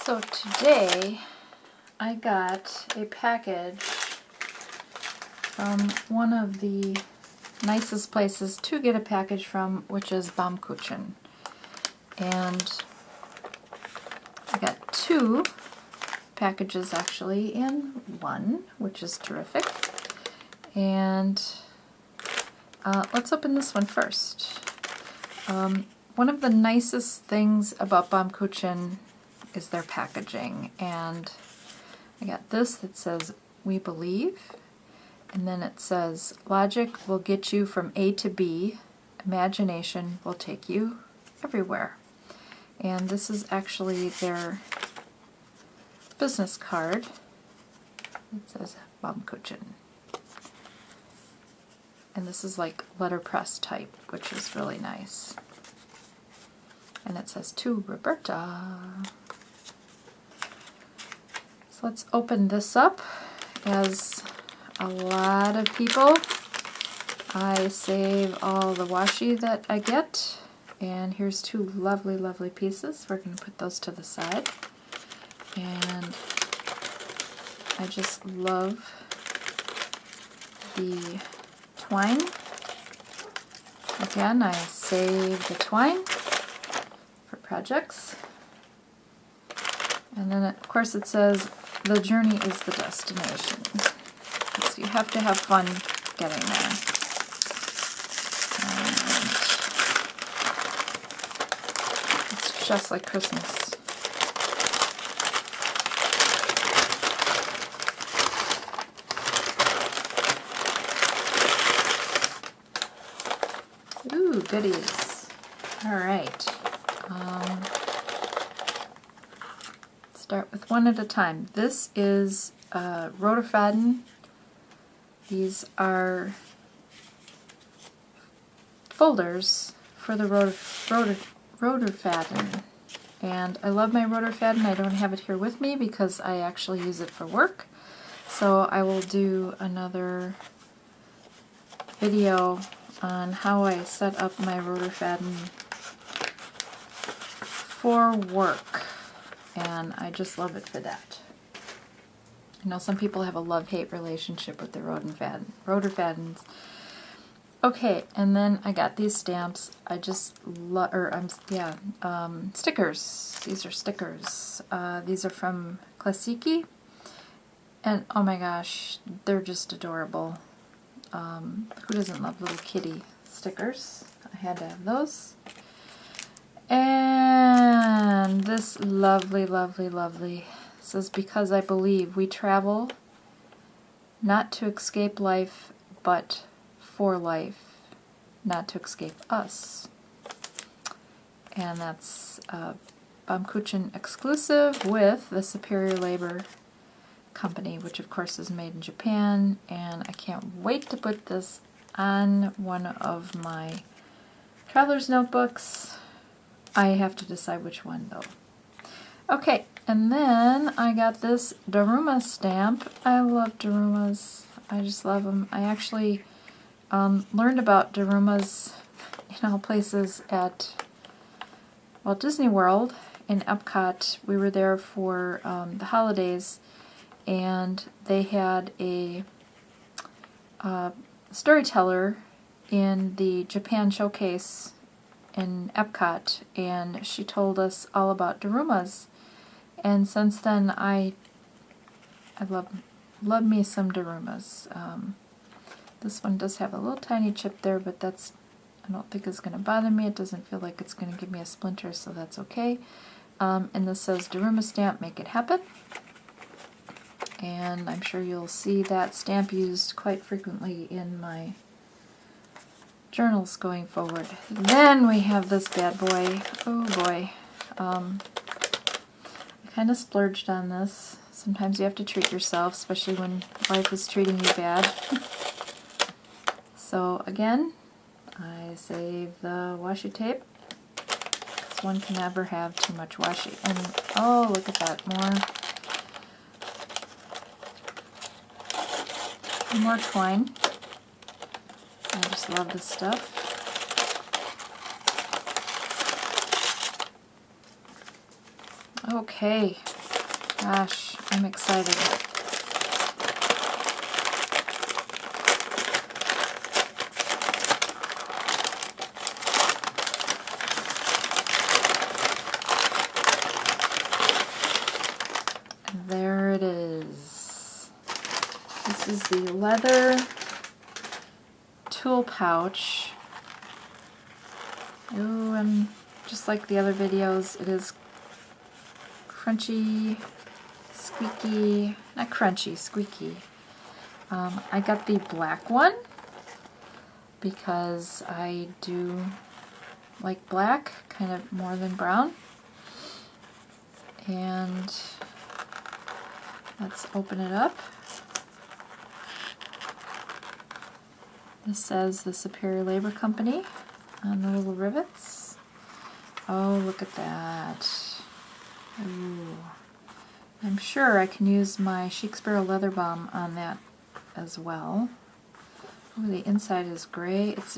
So today I got a package from one of the nicest places to get a package from, which is Baum-Kuchen. And I got two packages actually in one, which is terrific. And let's open this one first. One of the nicest things about Baum-Kuchen is their packaging, and I got this that says "We Believe," and then it says "Logic will get you from A to B, imagination will take you everywhere." And this is actually their business card. It says Baum-Kuchen. And this is like letterpress type, which is really nice. And it says "To Roberta." So let's open this up. As a lot of people, I save all the washi that I get. And here's two lovely, lovely pieces. We're going to put those to the side. And I just love the twine. Again, I save the twine for projects. And then, of course, it says, "The journey is the destination." So you have to have fun getting there. And it's just like Christmas. Ooh, goodies. All right. Start with one at a time. This is Roterfaden. These are folders for the Roterfaden. And I love my Roterfaden. I don't have it here with me because I actually use it for work. So I will do another video on how I set up my Roterfaden for work. And I just love it for that. I know some people have a love-hate relationship with the Roterfadens. Okay, and then I got these stamps. I just love, stickers. These are stickers. These are from Klasiki. And oh my gosh, they're just adorable. Who doesn't love little kitty stickers? I had to have those. And this lovely, lovely, lovely says, "Because I believe we travel not to escape life, but for life, not to escape us." And that's Baum-Kuchen exclusive with the Superior Labor Company, which of course is made in Japan. And I can't wait to put this on one of my traveler's notebooks. I have to decide which one though. Okay, and then I got this Daruma stamp. I love Darumas. I just love them. I actually learned about Darumas, places at Walt Disney World in Epcot. We were there for the holidays, and they had a storyteller in the Japan showcase in Epcot, and she told us all about Darumas. And since then, I love me some Darumas. This one does have a little tiny chip there, but that's, I don't think is going to bother me. It doesn't feel like it's going to give me a splinter, so that's okay. And this says Daruma Stamp, make it happen. And I'm sure you'll see that stamp used quite frequently in my journals going forward. Then we have this bad boy. Oh boy. I kind of splurged on this. Sometimes you have to treat yourself, especially when life is treating you bad. So again, I save the washi tape, because one can never have too much washi. And oh, look at that, more twine. I just love this stuff. Okay, Gosh, I'm excited. And there it is. This is the leather tool pouch. Ooh, and just like the other videos, it is crunchy, squeaky, not crunchy, squeaky. I got the black one because I do like black, kind of more than brown. And let's open it up. This says the Superior Labor Company on the little rivets. Oh, look at that. Ooh. I'm sure I can use my Shakespeare leather balm on that as well. Oh, the inside is gray. It's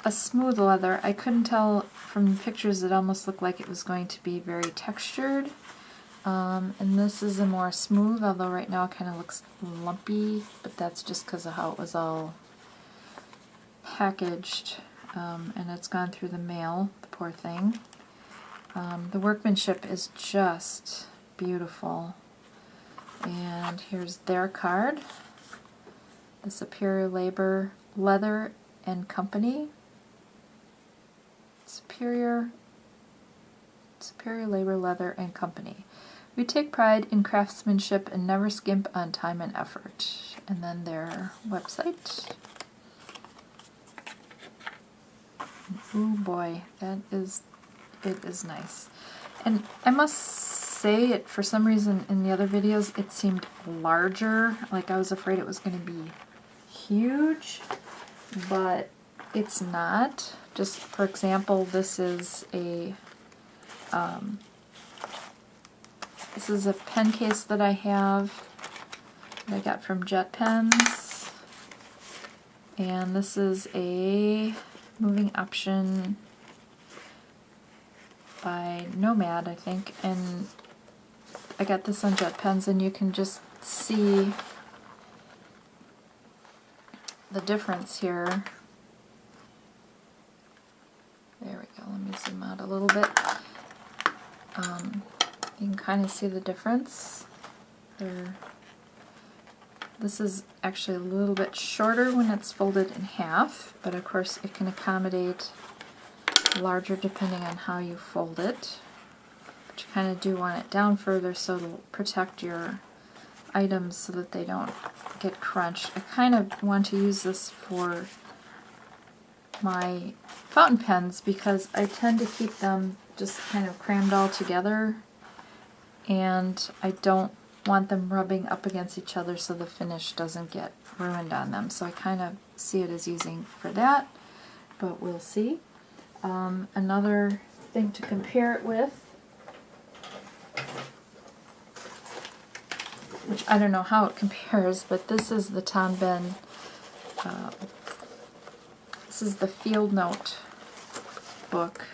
a smooth leather. I couldn't tell from the pictures, it almost looked like it was going to be very textured. And this is a more smooth, although right now it kind of looks lumpy, but that's just because of how it was all packaged, and it's gone through the mail, the poor thing. The workmanship is just beautiful. And here's their card. The Superior Labor Leather and Company. Superior Labor Leather and Company. We take pride in craftsmanship and never skimp on time and effort. And then their website. Oh boy, it is nice. And I must say, it for some reason in the other videos it seemed larger, like I was afraid it was going to be huge, but it's not. Just for example, this is a pen case that I have that I got from Jet Pens, and this is a moving option by Nomad, I think, and I got this on Jet Pens, and you can just see the difference here. There we go, let me zoom out a little bit. You can kind of see the difference. This is actually a little bit shorter when it's folded in half, but of course it can accommodate larger depending on how you fold it. But you kind of do want it down further so it'll protect your items so that they don't get crunched. I kind of want to use this for my fountain pens because I tend to keep them just kind of crammed all together, and I don't want them rubbing up against each other so the finish doesn't get ruined on them. So I kind of see it as using for that, but we'll see. Another thing to compare it with, which I don't know how it compares, but this is the Tom Ben, this is the Field Note book,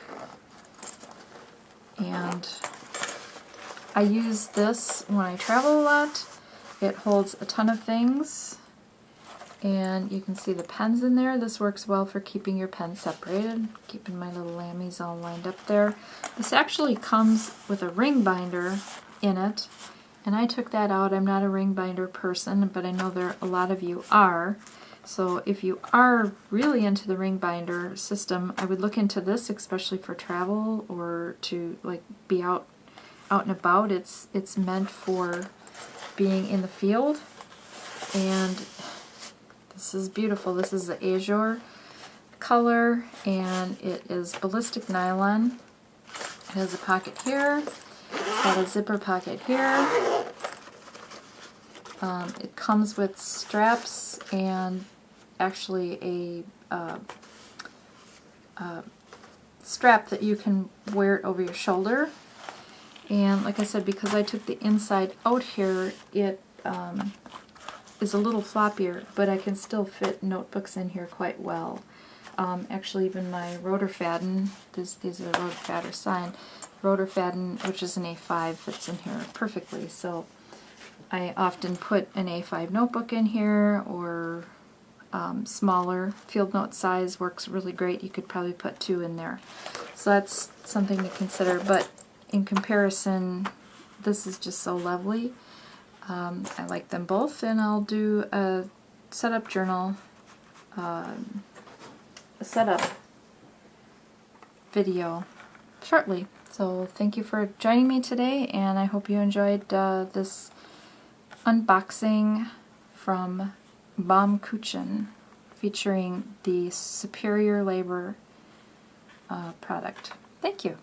and I use this when I travel a lot. It holds a ton of things, and you can see the pens in there. This works well for keeping your pens separated, keeping my little lammies all lined up there. This actually comes with a ring binder in it, and I took that out. I'm not a ring binder person, but I know a lot of you are. So if you are really into the ring binder system, I would look into this, especially for travel or to like be out and about. It's meant for being in the field, and this is beautiful. This is the azure color, and it is ballistic nylon. It has a pocket here. It's got a zipper pocket here. It comes with straps and actually a strap that you can wear it over your shoulder. And like I said, because I took the inside out here, it is a little floppier, but I can still fit notebooks in here quite well. Actually, even my Rotorfaden, these are Rotorfader signed, Rotor-Faden, which is an A5, fits in here perfectly. So I often put an A5 notebook in here, or smaller field note size works really great. You could probably put 2 in there. So that's something to consider. But in comparison, this is just so lovely. I like them both, and I'll do a setup journal, a setup video shortly. So thank you for joining me today, and I hope you enjoyed this unboxing from Baum-Kuchen featuring the Superior Labor product. Thank you.